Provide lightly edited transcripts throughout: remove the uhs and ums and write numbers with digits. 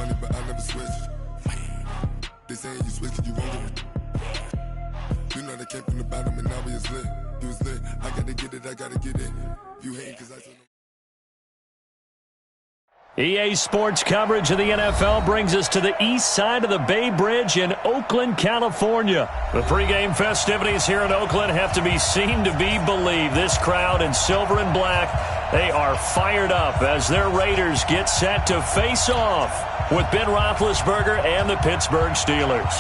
money, but I never switch. They saying you switch and you won't get it. You know they came from the bottom and now we is lit. You was lit. I gotta get it, I gotta get it. You hate cause I told them. EA Sports coverage of the NFL brings us to the east side of the Bay Bridge in Oakland, California. The pregame festivities here in Oakland have to be seen to be believed. This crowd in silver and black, they are fired up as their Raiders get set to face off with Ben Roethlisberger and the Pittsburgh Steelers.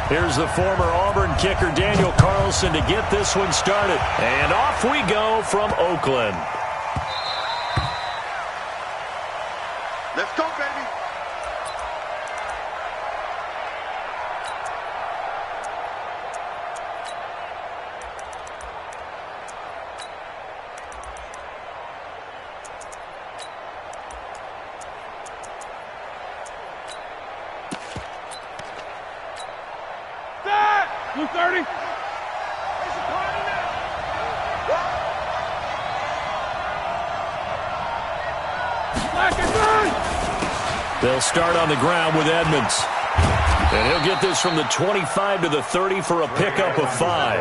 Here's the former Auburn kicker Daniel Carlson to get this one started. And off we go from Oakland. Let's go, baby. Blue 30. They'll start on the ground with Edmonds. And he'll get this from the 25 to the 30 for a pickup of 5.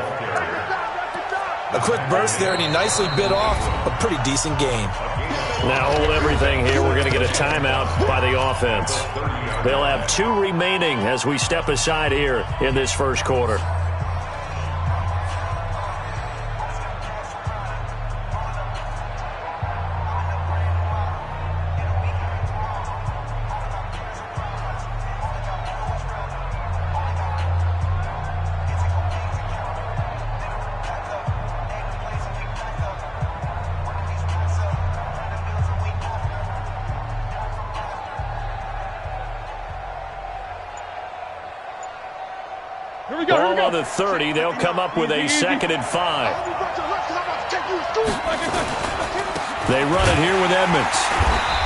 A quick burst there, and he nicely bit off a pretty decent gain. Now hold everything here. We're going to get a timeout by the offense. They'll have 2 remaining as we step aside here in this first quarter. Ball on the 30. They'll come up with a 2nd and 5. They run it here with Edmonds.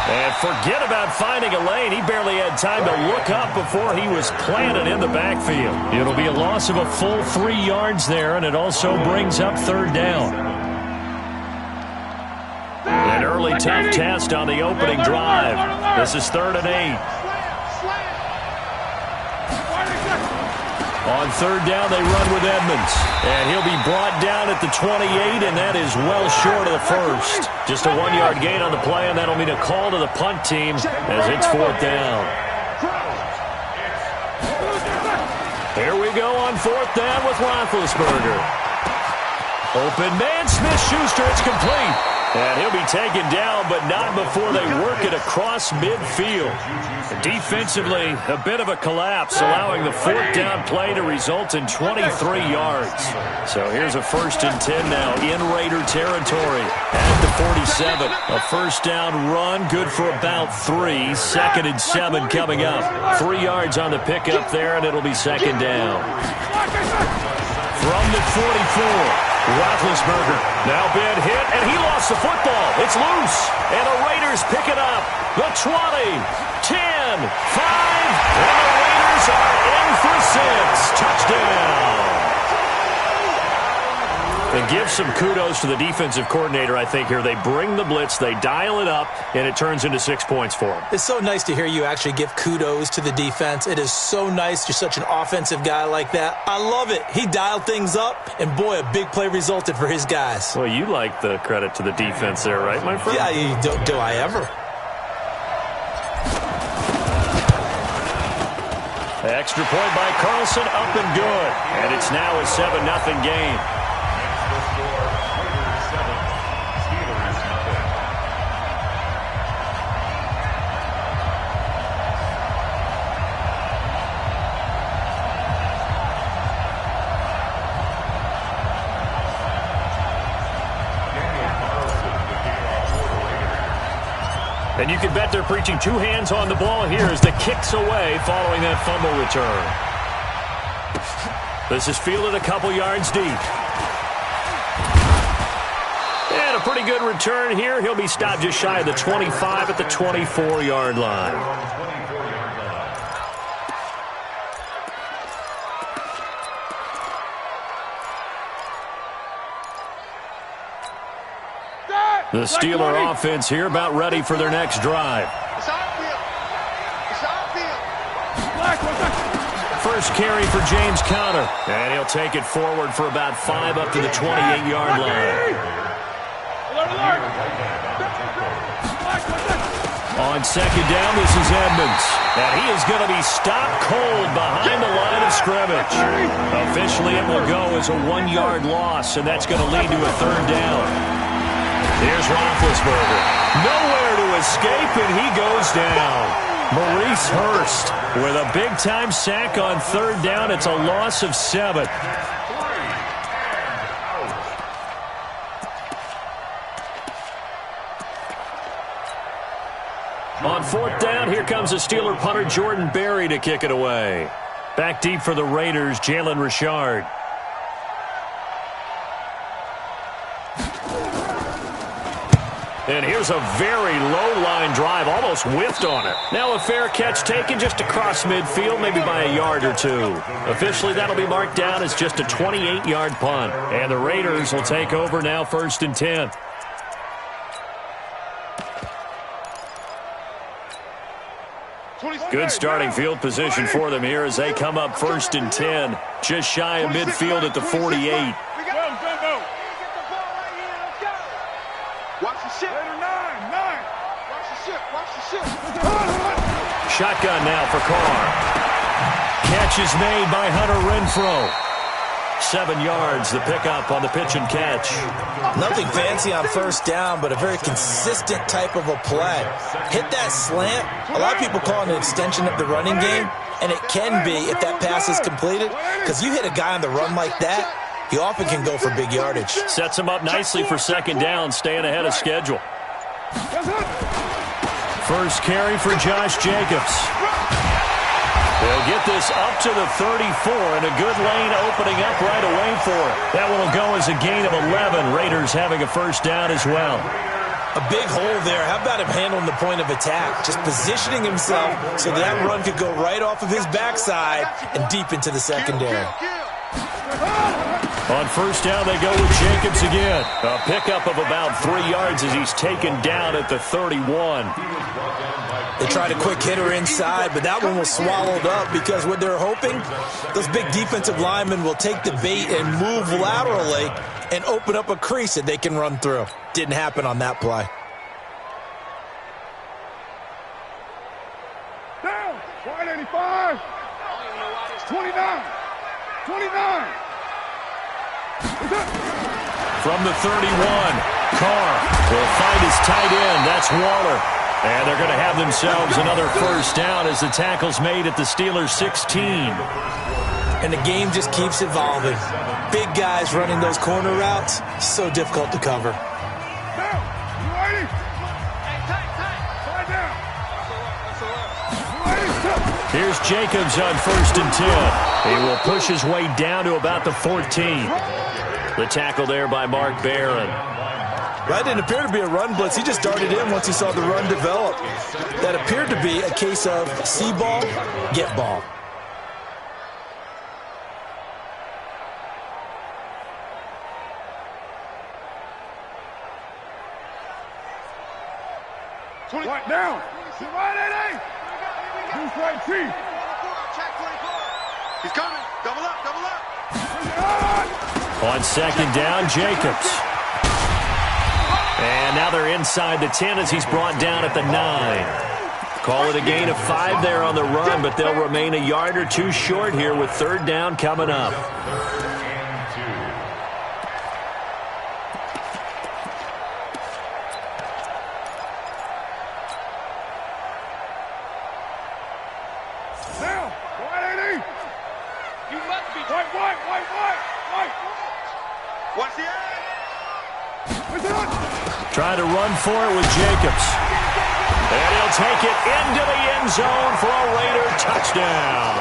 And forget about finding a lane. He barely had time to look up before he was planted in the backfield. It'll be a loss of a full 3 yards there, and it also brings up 3rd down. An early tough test on the opening drive. This is 3rd and 8. On 3rd down, they run with Edmonds. And he'll be brought down at the 28, and that is well short of the first. Just a 1-yard gain on the play, and that'll mean a call to the punt team as it's 4th down. Here we go on 4th down with Roethlisberger. Open man, Smith-Schuster, it's complete. And he'll be taken down, but not before they work it across midfield. Defensively, a bit of a collapse, allowing the 4th down play to result in 23 yards. So here's a 1st and 10 now in Raider territory at the 47. A 1st down run, good for about 3. 2nd and 7 coming up. 3 yards on the pickup there, and it'll be 2nd down. From the 44. Roethlisberger now been hit, and he lost the football. It's loose, and the Raiders pick it up. The 20, 10, 5, and the Raiders are in for 6. Touchdown. And give some kudos to the defensive coordinator, I think, here. They bring the blitz, they dial it up, and it turns into 6 points for them. It's so nice to hear you actually give kudos to the defense. It is so nice. You're such an offensive guy like that. I love it. He dialed things up, and boy, a big play resulted for his guys. Well, you like the credit to the defense there, right, my friend? Yeah, do I ever? Extra point by Carlson, up and good. And it's now a 7-0 game. And you can bet they're preaching 2 hands on the ball here as the kick's away following that fumble return. This is fielded a couple yards deep. And a pretty good return here. He'll be stopped just shy of the 25 at the 24-yard line. The Steeler offense here about ready for their next drive. First carry for James Conner. And he'll take it forward for about 5 up to the 28-yard line. On second down, this is Edmonds. And he is going to be stopped cold behind the line of scrimmage. Officially, it will go as a 1-yard loss, and that's going to lead to a third down. Here's Roethlisberger. Nowhere to escape, and he goes down. Maurice Hurst with a big-time sack on third down. It's a loss of 7. On fourth down, here comes the Steeler punter Jordan Berry to kick it away. Back deep for the Raiders, Jalen Richard. And here's a very low-line drive, almost whiffed on it. Now a fair catch taken just across midfield, maybe by a yard or 2. Officially, that'll be marked down as just a 28-yard punt. And the Raiders will take over now, 1st and 10. Good starting field position for them here as they come up 1st and 10, just shy of midfield at the 48. Shotgun now for Carr. Catch is made by Hunter Renfrow. 7 yards, the pickup on the pitch and catch. Nothing fancy on first down, but a very consistent type of a play. Hit that slant. A lot of people call it an extension of the running game, and it can be if that pass is completed, because you hit a guy on the run like that, he often can go for big yardage. Sets him up nicely for second down, staying ahead of schedule. First carry for Josh Jacobs. They'll get this up to the 34, and a good lane opening up right away for it. That one will go as a gain of 11. Raiders having a first down as well. A big hole there. How about him handling the point of attack? Just positioning himself so that run could go right off of his backside and deep into the secondary. On first down, they go with Jacobs again. A pickup of about 3 yards as he's taken down at the 31. They tried a quick hitter inside, but that one was swallowed up because what they're hoping, those big defensive linemen will take the bait and move laterally and open up a crease that they can run through. Didn't happen on that play. Down, 185, 29, 29. From the 31, Carr will find his tight end. That's Waller. And they're going to have themselves another first down as the tackle's made at the Steelers' 16. And the game just keeps evolving. Big guys running those corner routes, so difficult to cover. Here's Jacobs on 1st and 10. He will push his way down to about the 14. The tackle there by Mark Barron. That didn't appear to be a run blitz. He just darted in once he saw the run develop. That appeared to be a case of see ball, get ball. Right down. Right, who's right, Chief? He's coming. Double up, double up. On second down, Jacobs. And now they're inside the 10 as he's brought down at the 9. Call it a gain of 5 there on the run, but they'll remain a yard or 2 short here with third down coming up. Now, 180. You must be white. What's the end? Trying to run for it with Jacobs. And he'll take it into the end zone for a Raider touchdown.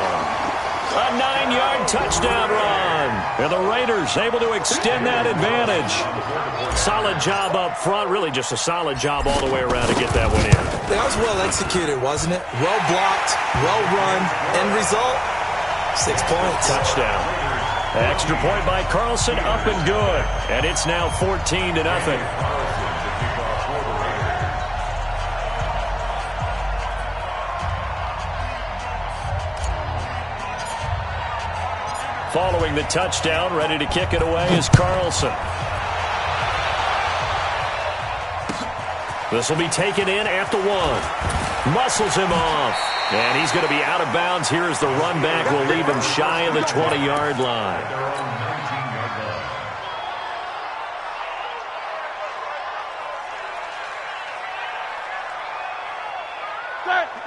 A 9-yard touchdown run. And the Raiders able to extend that advantage. Solid job up front. Really just a solid job all the way around to get that one in. That was well executed, wasn't it? Well blocked, well run. End result, 6 points. Touchdown. Extra point by Carlson, up and good. And it's now 14-0. Following the touchdown, ready to kick it away is Carlson. This will be taken in at the 1. Muscles him off. And he's going to be out of bounds here as the run back will leave him shy of the 20-yard line.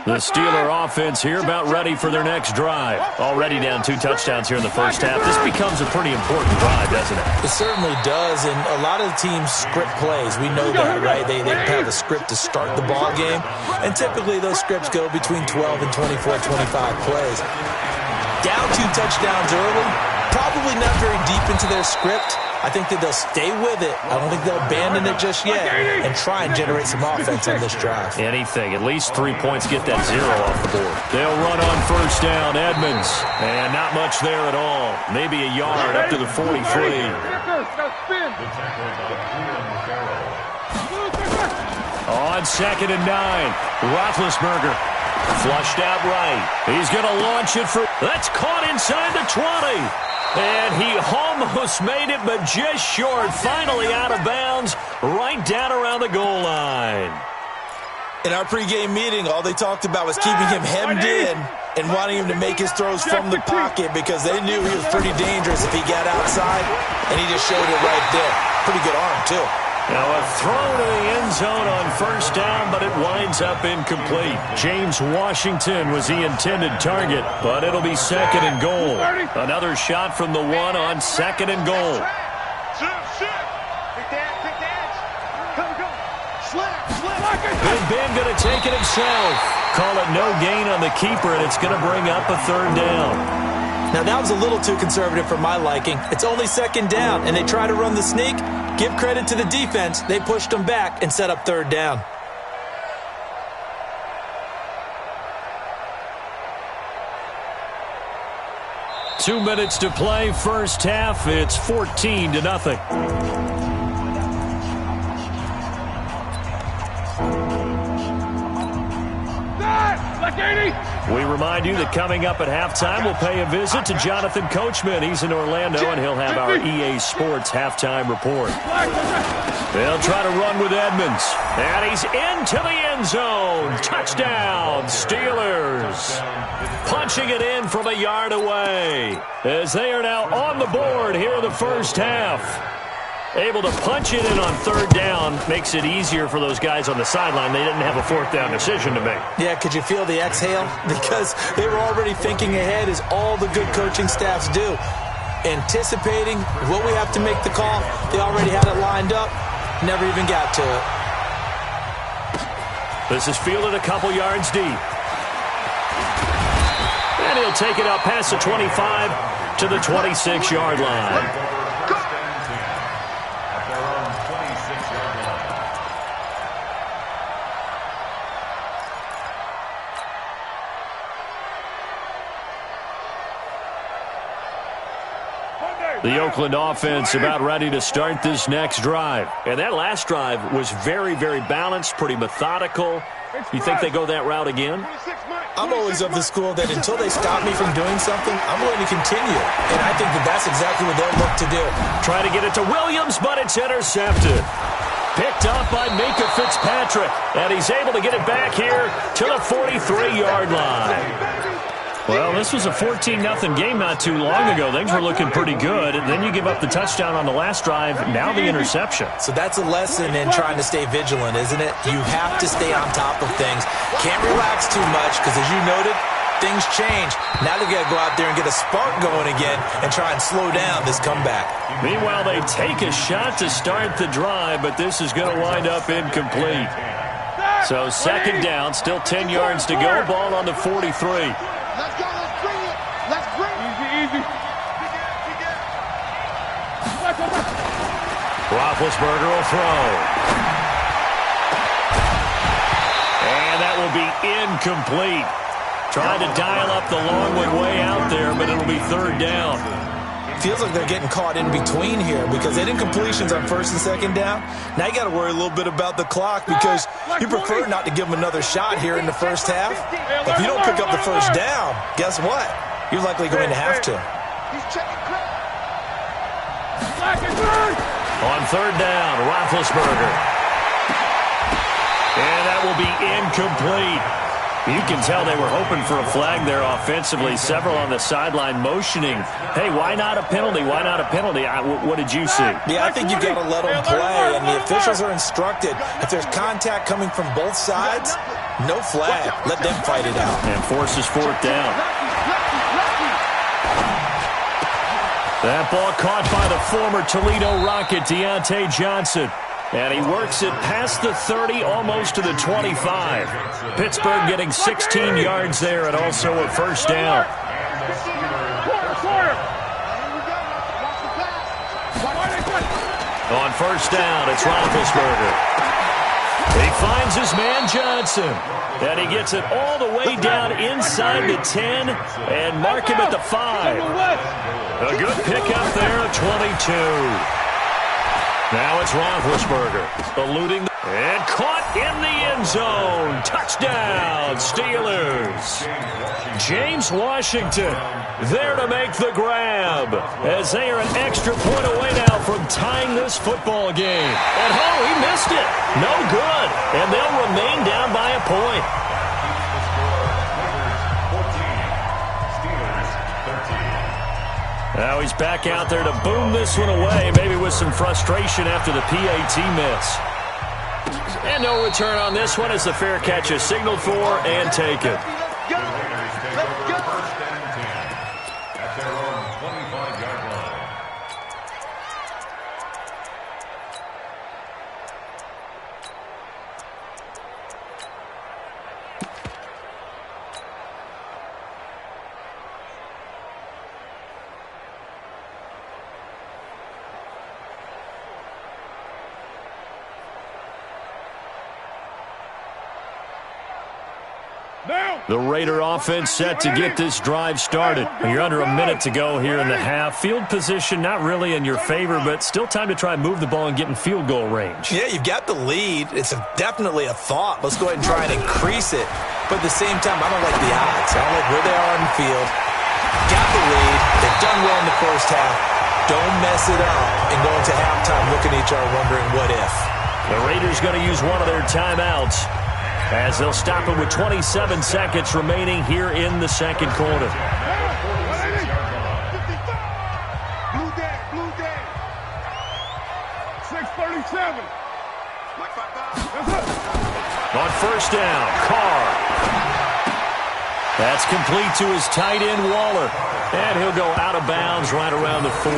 The Steeler offense here about ready for their next drive. Already down 2 touchdowns here in the first half. This becomes a pretty important drive, doesn't it? It certainly does, and a lot of the teams script plays. We know that, right? They have a script to start the ball game, and typically those scripts go between 12 and 24, 25 plays. Down 2 touchdowns early, probably not very deep into their script. I think that they'll stay with it. I don't think they'll abandon it just yet and try and generate some offense on this drive. Anything. At least 3 points. Get that 0 off the board. They'll run on first down. Edmonds. And not much there at all. Maybe a yard up to the 43. On 2nd and 9. Roethlisberger. Flushed out right. He's going to launch it for... That's caught inside the 20. And he almost made it, but just short. Finally out of bounds, right down around the goal line. In our pregame meeting, all they talked about was keeping him hemmed in and wanting him to make his throws from the pocket because they knew he was pretty dangerous if he got outside, and he just showed it right there. Pretty good arm, too. Now a throw to the end zone on first down, but it winds up incomplete. James Washington was the intended target, but it'll be 2nd and goal. Another shot from the 1 on 2nd and goal. Big Ben going to take it himself. Call it no gain on the keeper, and it's going to bring up a 3rd down. Now that was a little too conservative for my liking. It's only 2nd down, and they try to run the sneak. Give credit to the defense. They pushed them back and set up 3rd down. Two minutes to play, first half. It's 14-0. We remind you that coming up at halftime, we'll pay a visit to Jonathan Coachman. He's in Orlando, and he'll have our EA Sports halftime report. They'll try to run with Edmonds. And he's into the end zone. Touchdown, Steelers. Punching it in from a yard away. As they are now on the board here in the first half. Able to punch it in on 3rd down makes it easier for those guys on the sideline. They didn't have a 4th down decision to make. Yeah, could you feel the exhale? Because they were already thinking ahead, as all the good coaching staffs do. Anticipating what we have to make the call. They already had it lined up. Never even got to it. This is fielded a couple yards deep. And he'll take it up past the 25 to the 26-yard line. The Oakland offense about ready to start this next drive. And that last drive was very, very balanced, pretty methodical. You think they go that route again? I'm always of the school that until they stop me from doing something, I'm going to continue. And I think that that's exactly what they'll look to do. Try to get it to Williams, but it's intercepted. Picked up by Minka Fitzpatrick. And he's able to get it back here to the 43-yard line. Well, this was a 14-0 game not too long ago. Things were looking pretty good. And then you give up the touchdown on the last drive, now the interception. So that's a lesson in trying to stay vigilant, isn't it? You have to stay on top of things. Can't relax too much because, as you noted, things change. Now they've got to go out there and get a spark going again and try and slow down this comeback. Meanwhile, they take a shot to start the drive, but this is going to wind up incomplete. So 2nd down, still 10 yards to go. Ball on the 43. Let's go. Let's bring it. Let's bring it. Roethlisberger will throw. And that will be incomplete. Trying to dial up the long one way out there, but it'll be third down. Feels like they're getting caught in between here because they did completions on first and second down. Now you got to worry a little bit about the clock because you prefer not to give them another shot here in the first half. If you don't pick up the first down, guess what? You're likely going to have to. On third down, Roethlisberger. And that will be incomplete. You can tell they were hoping for a flag there offensively. Several on the sideline motioning, hey, why not a penalty? Why not a penalty? What did you see? Yeah, I think you got to let them play, and the officials are instructed. If there's contact coming from both sides, no flag. Let them fight it out. And forces fourth down. That ball caught by the former Toledo Rocket, Deontay Johnson. And he works it past the 30, almost to the 25. Pittsburgh getting 16 yards there and also a first down. On first down, it's Roethlisberger. He finds his man Johnson. And he gets it all the way down inside the 10 and mark him at the 5. A good pickup there at 22. Now it's Roethlisberger, eluding and caught in the end zone. Touchdown, Steelers. James Washington there to make the grab as they are an extra point away now from tying this football game. And he missed it. No good. And they'll remain down by a point. Now he's back out there to boom this one away, maybe with some frustration after the PAT miss. And no return on this one as the fair catch is signaled for and taken. The Raider offense set to get this drive started. You're under a minute to go here in the half. Field position not really in your favor, but still time to try and move the ball and get in field goal range. Yeah, you've got the lead. It's definitely a thought. Let's go ahead and try and increase it. But at the same time, I don't like the odds. I don't like where they are on the field. Got the lead. They've done well in the first half. Don't mess it up and go into halftime looking at each other wondering what if. The Raiders going to use one of their timeouts as they'll stop it with 27 seconds remaining here in the second quarter. Blue day, blue day. 6:37. On first down, Carr. That's complete to his tight end, Waller. And he'll go out of bounds right around the 40.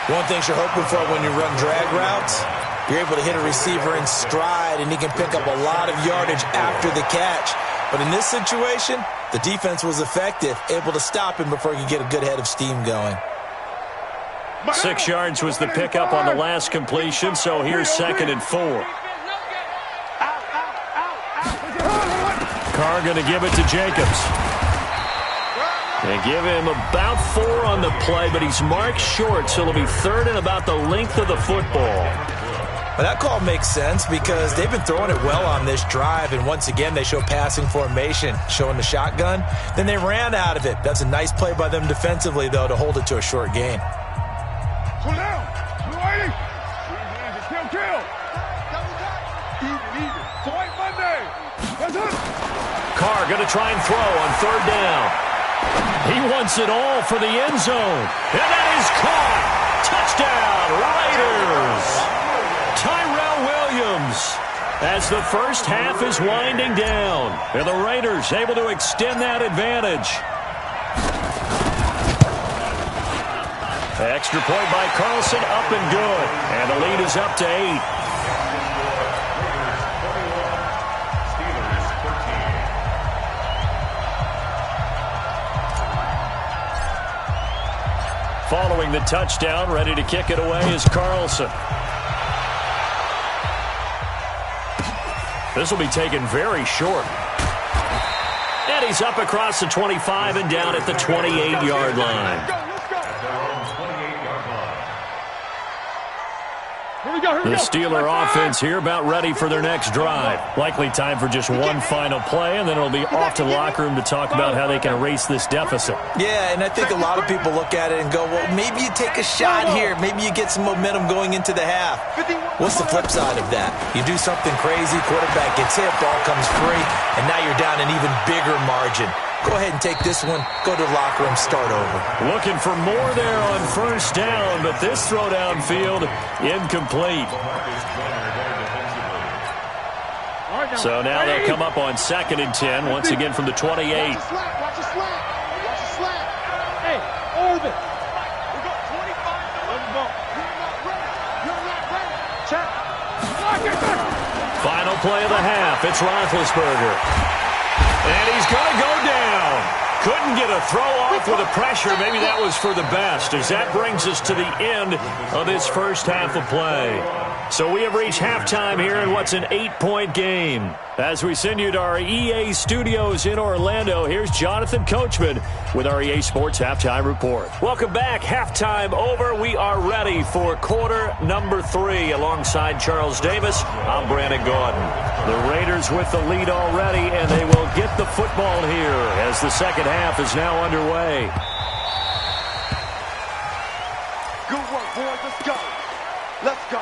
One thing you're hoping for when you run drag routes, you're able to hit a receiver in stride, and he can pick up a lot of yardage after the catch. But in this situation, the defense was effective, able to stop him before he could get a good head of steam going. 6 yards was the pickup on the last completion, so here's 2nd and 4. Carr going to give it to Jacobs. They give him about 4 on the play, but he's marked short, so it'll be 3rd and about the length of the football. Well, that call makes sense because they've been throwing it well on this drive, and once again they show passing formation, showing the shotgun. Then they ran out of it. That's a nice play by them defensively, though, to hold it to a short gain. Cool down. Blue 80. Kill. Even. Fight Monday. That's it. Carr going to try and throw on 3rd down. He wants it all for the end zone. And that is caught. Touchdown, Raiders. Tyrell Williams as the first half is winding down. And the Raiders able to extend that advantage. Extra point by Carlson, up and good. And the lead is up to 8. Following the touchdown, ready to kick it away is Carlson. This will be taken very short. And he's up across the 25 and down at the 28-yard line. The Steeler offense here about ready for their next drive. Likely time for just one final play, and then it'll be off to the locker room to talk about how they can erase this deficit. Yeah, and I think a lot of people look at it and go, well, maybe you take a shot here. Maybe you get some momentum going into the half. What's the flip side of that? You do something crazy, quarterback gets hit, ball comes free, and now you're down an even bigger margin. Go ahead and take this one, go to the locker room, start over. Looking for more there on first down, but this throw downfield incomplete. So now they'll come up on 2nd and 10, once again from the 28. Watch the slap. Hey, Orbit. We got 25 to go. You're not ready. Check. Final play of the half. It's Roethlisberger. And he's going to go down. Couldn't get a throw off with the pressure. Maybe that was for the best, as that brings us to the end of this first half of play. So we have reached halftime here in what's an 8-point game. As we send you to our EA studios in Orlando, here's Jonathan Coachman with our EA Sports Halftime Report. Welcome back. Halftime over. We are ready for quarter number 3. Alongside Charles Davis, I'm Brandon Gordon. The Raiders with the lead already, and they will get the football here as the second half is now underway. Good work, boys. Let's go. Let's go.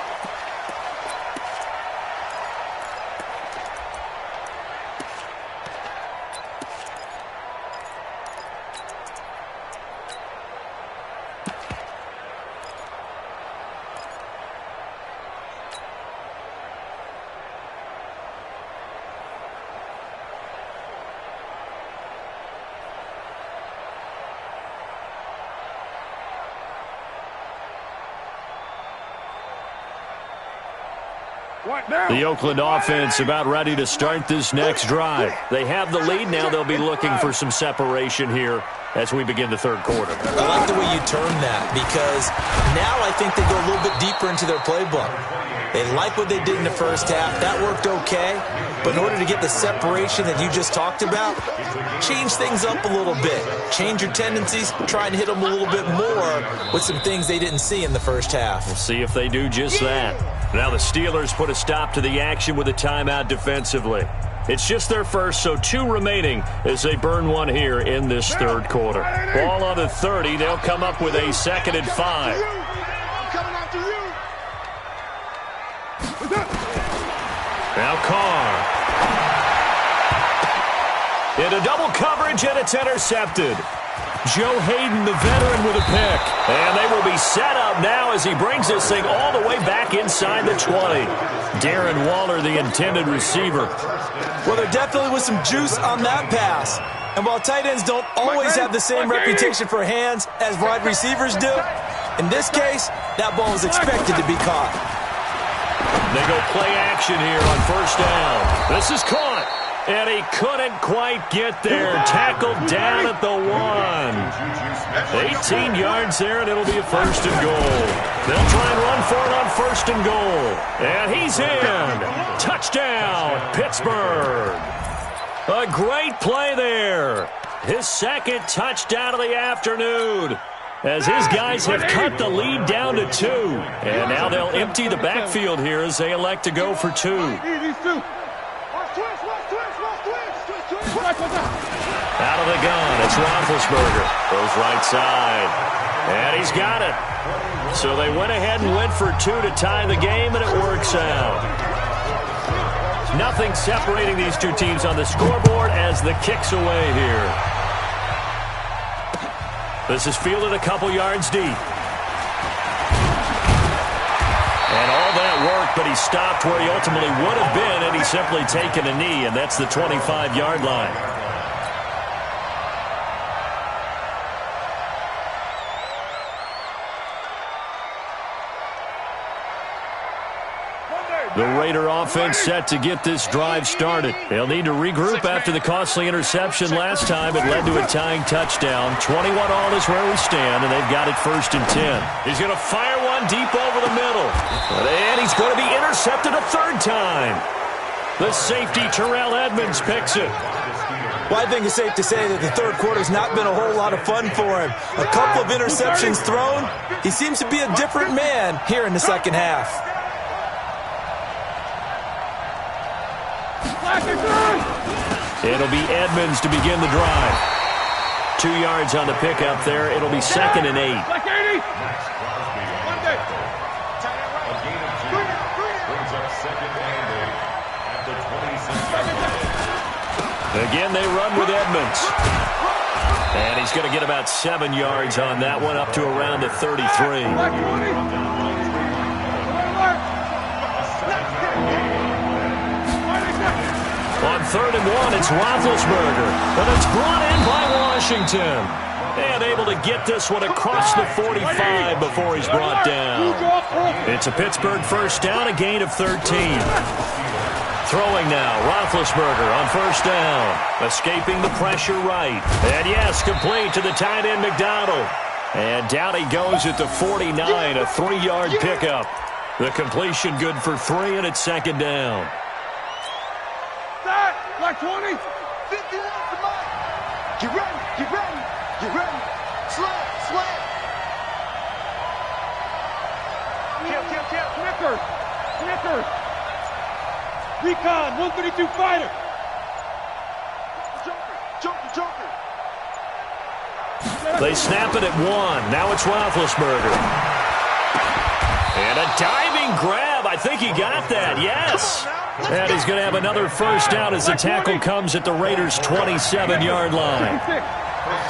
The Oakland offense about ready to start this next drive. They have the lead now. They'll be looking for some separation here as we begin the third quarter. I like the way you term that, because now I think they go a little bit deeper into their playbook. They like what they did in the first half. That worked okay. But in order to get the separation that you just talked about, change things up a little bit. Change your tendencies. Try and hit them a little bit more with some things they didn't see in the first half. We'll see if they do just that. Now the Steelers put a stop to the action with a timeout defensively. It's just their first, so 2 remaining as they burn one here in this third quarter. Ball on the 30. They'll come up with a 2nd and 5. Now Carr. Into double coverage, and it's intercepted. Joe Hayden, the veteran, with a pick. And they will be set up now as he brings this thing all the way back inside the 20. Darren Waller, the intended receiver. Well, there definitely was some juice on that pass. And while tight ends don't always have the same reputation for hands as wide receivers do, in this case, that ball was expected to be caught. They go play action here on first down. This is caught. And he couldn't quite get there. Tackled down at the 1. 18 yards there, and it'll be a 1st and goal. They'll try and run for it on 1st and goal. And he's in. Touchdown, Pittsburgh. A great play there. His 2nd touchdown of the afternoon, as his guys have cut the lead down to 2. And now they'll empty the backfield here as they elect to go for 2. Out of the gun, it's Roethlisberger. Goes right side. And he's got it. So they went ahead and went for 2 to tie the game, and it works out. Nothing separating these two teams on the scoreboard as the kick's away here. This is fielded a couple yards deep. And all that work, but he stopped where he ultimately would have been, and he's simply taken a knee, and that's the 25-yard line. The Raider offense set to get this drive started. They'll need to regroup after the costly interception last time. It led to a tying touchdown. 21 all is where we stand, and they've got it 1st and 10. He's going to fire one deep over the middle. And he's going to be intercepted a 3rd time. The safety, Terrell Edmonds, picks it. Well, I think it's safe to say that the third quarter's not been a whole lot of fun for him. A couple of interceptions thrown. He seems to be a different man here in the second half. It'll be Edmonds to begin the drive. 2 yards on the pickup there. It'll be 2nd and 8. Again, they run with Edmonds. And he's going to get about 7 yards on that one, up to around the 33. On 3rd and 1, it's Roethlisberger. And it's brought in by Washington. And able to get this one across the 45 before he's brought down. It's a Pittsburgh first down, a gain of 13. Throwing now, Roethlisberger on 1st down. Escaping the pressure right. And yes, complete to the tight end McDonald. And down he goes at the 49, a 3-yard pickup. The completion good for 3, and it's 2nd down. Like 20. 50 yards to mine. Get ready. Get ready. Get ready. Slam. Slam. Kill. Snickers. Recon. 132 fighter. Joker. They snap it at 1. Now it's Roethlisberger. And a diving grab. I think he got that. Yes. And he's going to have another first down as the tackle comes at the Raiders' 27-yard line.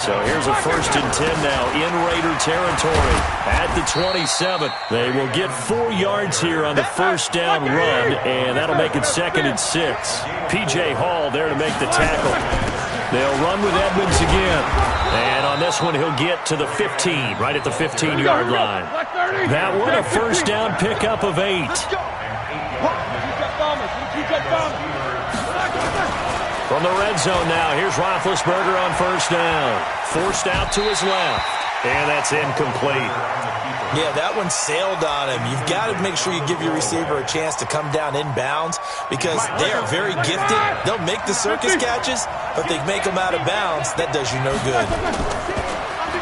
So here's a 1st and 10 now in Raider territory at the 27. They will get 4 yards here on the first down run, and that'll make it 2nd and 6. P.J. Hall there to make the tackle. They'll run with Edmonds again. And on this one, he'll get to the 15, right at the 15-yard line. That one, a first down pickup of 8. From the red zone now, here's Roethlisberger on 1st down. Forced out to his left, and that's incomplete. Yeah, that one sailed on him. You've got to make sure you give your receiver a chance to come down inbounds because they are very gifted. They'll make the circus catches, but if they make them out of bounds, that does you no good.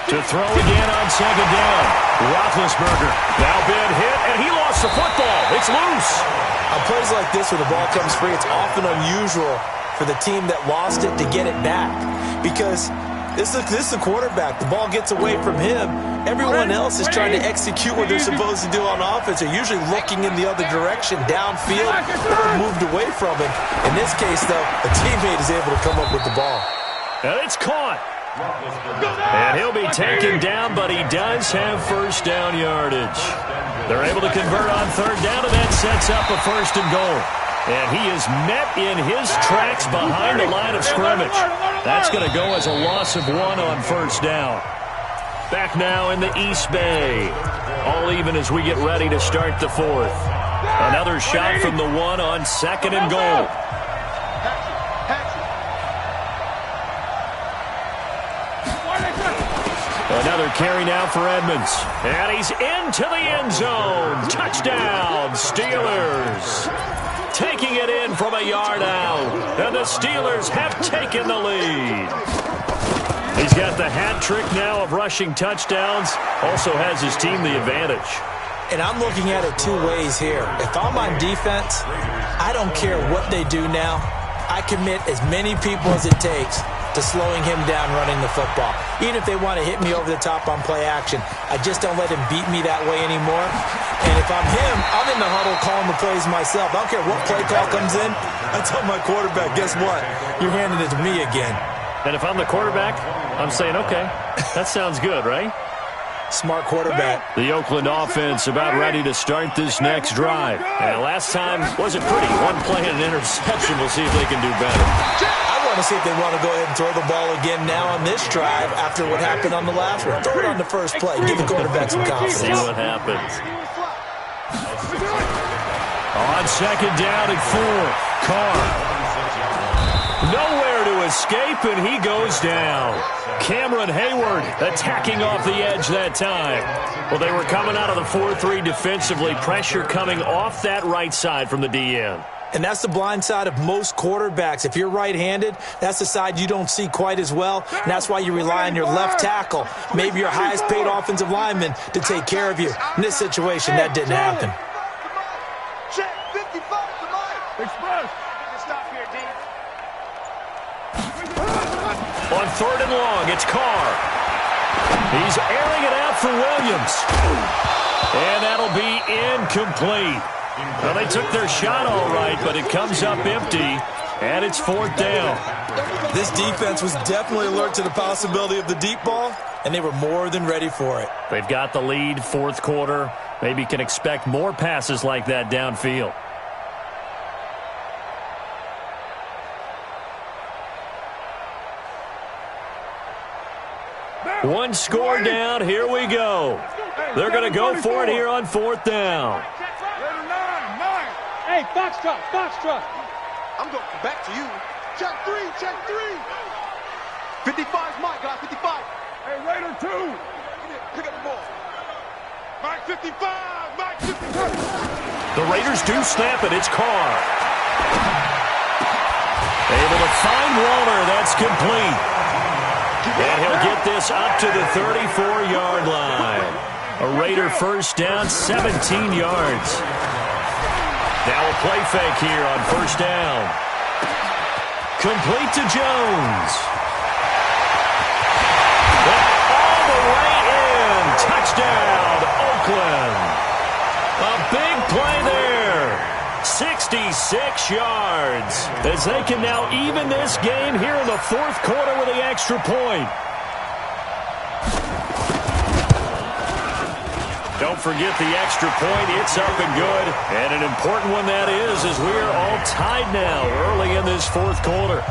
To throw again on 2nd down. Roethlisberger now been hit, and he lost the football. It's loose. On plays like this where the ball comes free, it's often unusual for the team that lost it to get it back because this is the quarterback. The ball gets away from him. Everyone else is trying to execute what they're supposed to do on offense. They're usually looking in the other direction, downfield, or moved away from him. In this case, though, a teammate is able to come up with the ball. And it's caught. And he'll be taken down, but he does have first down yardage. They're able to convert on 3rd down, and that sets up a 1st and goal. And he is met in his tracks behind the line of scrimmage. That's going to go as a loss of 1 on 1st down. Back now in the East Bay. All even as we get ready to start the 4th. Another shot from the 1 on 2nd and goal. Another carry now for Edmonds. And he's into the end zone. Touchdown, Steelers. Taking it in from a yard out. And the Steelers have taken the lead. He's got the hat trick now of rushing touchdowns. Also has his team the advantage. And I'm looking at it 2 ways here. If I'm on defense, I don't care what they do now. I commit as many people as it takes to slowing him down running the football. Even if they want to hit me over the top on play action, I just don't let him beat me that way anymore. And if I'm him, I'm in the huddle calling the plays myself. I don't care what play call comes in. I tell my quarterback, guess what? You're handing it to me again. And if I'm the quarterback, I'm saying, okay, that sounds good, right? Smart quarterback. The Oakland offense about ready to start this next drive. And last time wasn't pretty. 1 play and an interception. We'll see if they can do better. I want to see if they want to go ahead and throw the ball again now on this drive after what happened on the last one. Throw it on the first play. Give the quarterback some confidence. See what happens. On 2nd down and 4. Carr. Nowhere to escape, and he goes down. Cameron Hayward attacking off the edge that time. Well, they were coming out of the 4-3 defensively. Pressure coming off that right side from the DN. And that's the blind side of most quarterbacks. If you're right-handed, that's the side you don't see quite as well, and that's why you rely on your left tackle, maybe your highest-paid offensive lineman, to take care of you. In this situation, that didn't happen. Check 55 to Mike. Express. Stop here, D. On 3rd and long, it's Carr. He's airing it out for Williams. And that'll be incomplete. Well, they took their shot all right, but it comes up empty, and it's 4th down. This defense was definitely alert to the possibility of the deep ball, and they were more than ready for it. They've got the lead, 4th quarter. Maybe can expect more passes like that downfield. One score down. Here we go. They're going to go for it here on 4th down. Hey, Foxtrot, Foxtrot. I'm going back to you. Check 3, check 3. 55's Mike, guys, 55. Hey, Raider 2. Pick up the ball. Mike 55, Mike 55. The Raiders do snap it. It's Carr. Able to find Waller. That's complete. And he'll get this up to the 34-yard line. A Raider first down, 17 yards. Now a play fake here on 1st down. Complete to Jones. All the way in. Touchdown, Oakland. A big play there. 66 yards. As they can now even this game here in the 4th quarter with the extra point. Don't forget the extra point. It's up and good. And an important one that is, as we are all tied now early in this 4th quarter.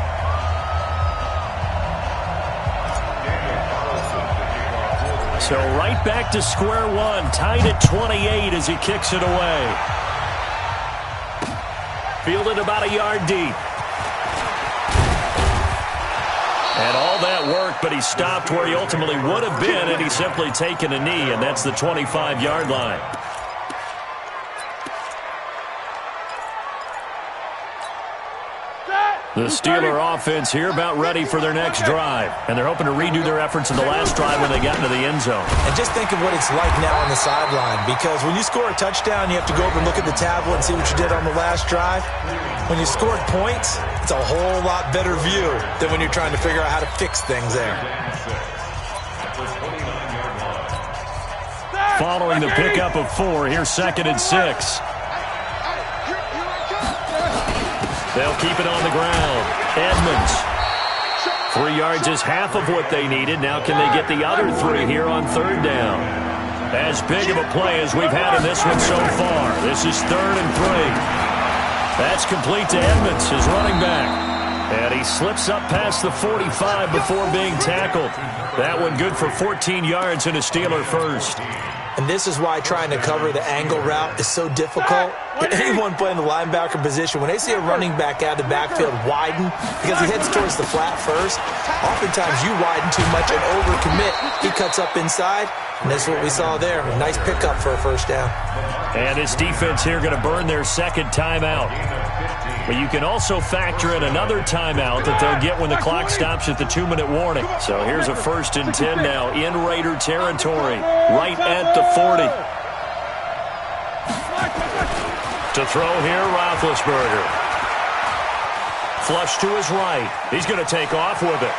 So right back to square one, tied at 28 as he kicks it away. Fielded about a yard deep. And all that work, but he stopped where he ultimately would have been, and he's simply taken a knee, and that's the 25-yard line. The Steeler offense here about ready for their next drive, and they're hoping to redo their efforts in the last drive when they got into the end zone. And just think of what it's like now on the sideline, because when you score a touchdown, you have to go over and look at the tablet and see what you did on the last drive. When you scored points, it's a whole lot better view than when you're trying to figure out how to fix things there. Following the pickup of 4, here's 2nd and 6. They'll keep it on the ground. Edmonds. 3 yards is half of what they needed. Now can they get the other 3 here on 3rd down? As big of a play as we've had in this one so far. This is 3rd and 3. That's complete to Edmonds, his running back. And he slips up past the 45 before being tackled. That one good for 14 yards and a Steeler first. And this is why trying to cover the angle route is so difficult. Anyone playing the linebacker position, when they see a running back out of the backfield widen, because he heads towards the flat first, oftentimes you widen too much and overcommit. He cuts up inside, and that's what we saw there. A nice pickup for a first down. And this defense here going to burn their 2nd timeout. But you can also factor in another timeout that they'll get when the clock stops at the 2-minute warning. So here's a 1st and 10 now in Raider territory, right at the 40. To throw here, Roethlisberger. Flush to his right. He's going to take off with it.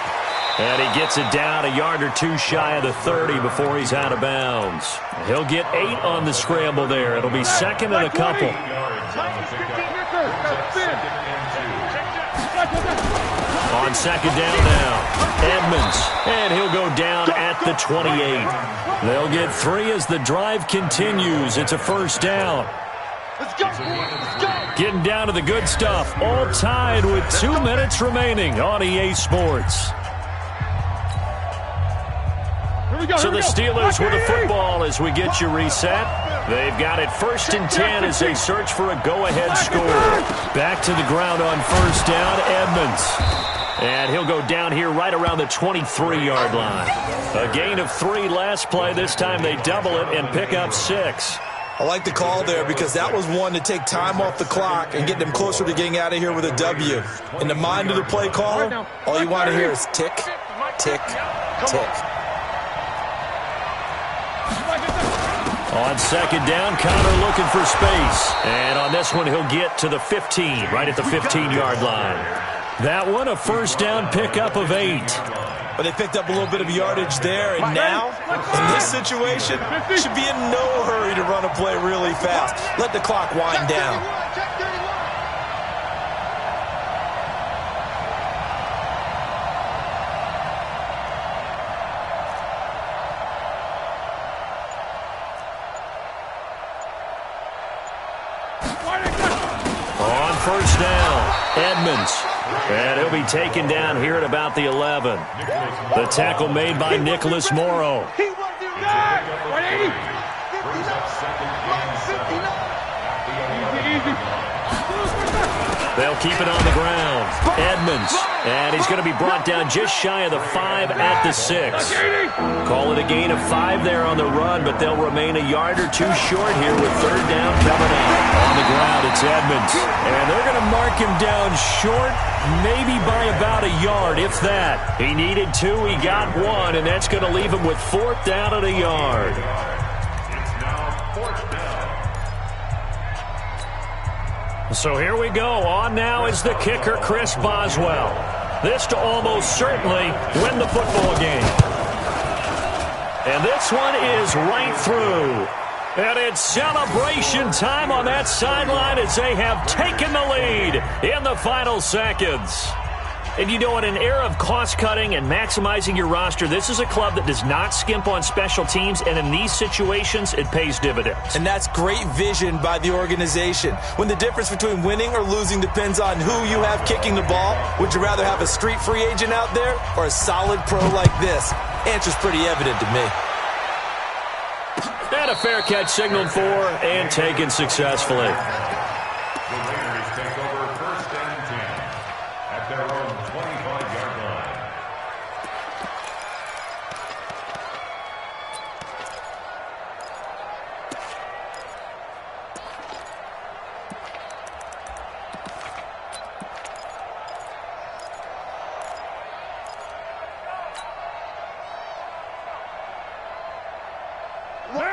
And he gets it down a yard or 2 shy of the 30 before he's out of bounds. He'll get 8 on the scramble there. It'll be 2nd and a couple. On 2nd down now, Edmonds, and he'll go down at the 28. They'll get 3 as the drive continues. It's a first down. Let's go, let's go. Getting down to the good stuff, all tied with 2 minutes remaining on EA Sports. So the Steelers with the football as we get you reset. They've got it 1st and 10 as they search for a go-ahead score. Back to the ground on 1st down, Edmonds. And he'll go down here right around the 23-yard line. A gain of 3 last play. This time they double it and pick up 6. I like the call there because that was one to take time off the clock and get them closer to getting out of here with a W. In the mind of the play caller, all you want to hear is tick, tick, tick. On second down, Connor looking for space. And on this one, he'll get to the 15, right at the 15-yard line. That one, a first down pickup of 8. But they picked up a little bit of yardage there, and now, in this situation, should be in no hurry to run a play really fast. Let the clock wind down. On first down, Edmonds. And he'll be taken down here at about the 11. The tackle made by Nicholas Morrow. They'll keep it on the ground. Edmonds. And he's going to be brought down just shy of the 5 at the 6. Call it a gain of 5 there on the run, but they'll remain a yard or two short here with third down coming up. On the ground, it's Edmonds. And they're going to mark him down short, maybe by about a yard, if that. He needed 2, he got 1, and that's going to leave him with fourth down at a yard. So here we go. On now is the kicker, Chris Boswell. This to almost certainly win the football game. And this one is right through. And it's celebration time on that sideline as they have taken the lead in the final seconds. And you know, in an era of cost-cutting and maximizing your roster, this is a club that does not skimp on special teams, and in these situations, it pays dividends. And that's great vision by the organization. When the difference between winning or losing depends on who you have kicking the ball, would you rather have a street free agent out there or a solid pro like this? Answer's pretty evident to me. And a fair catch signaled for and taken successfully.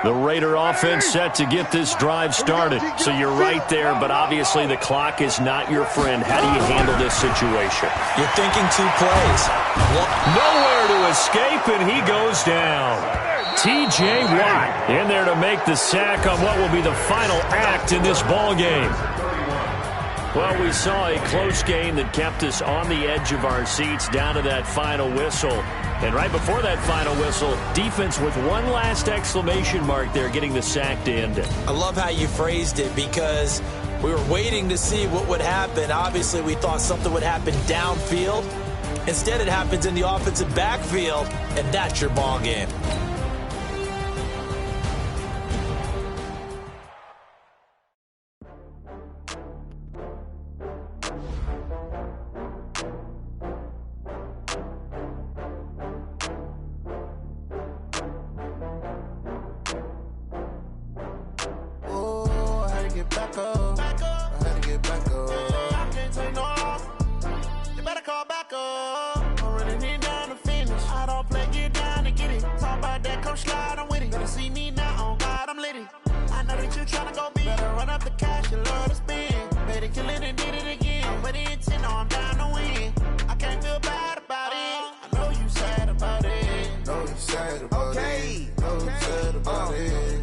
The Raider offense set to get this drive started. So you're right there, but obviously the clock is not your friend. How do you handle this situation? You're thinking 2 plays. Nowhere to escape, and he goes down. T.J. Watt in there to make the sack on what will be the final act in this ball game. Well, we saw a close game that kept us on the edge of our seats down to that final whistle. And right before that final whistle, defense with one last exclamation mark there, getting the sack to end it. I love how you phrased it because we were waiting to see what would happen. Obviously, we thought something would happen downfield. Instead, it happens in the offensive backfield, and that's your ball game.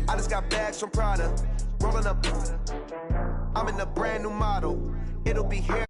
I just got bags from Prada, rolling up. I'm in a brand new model. It'll be here.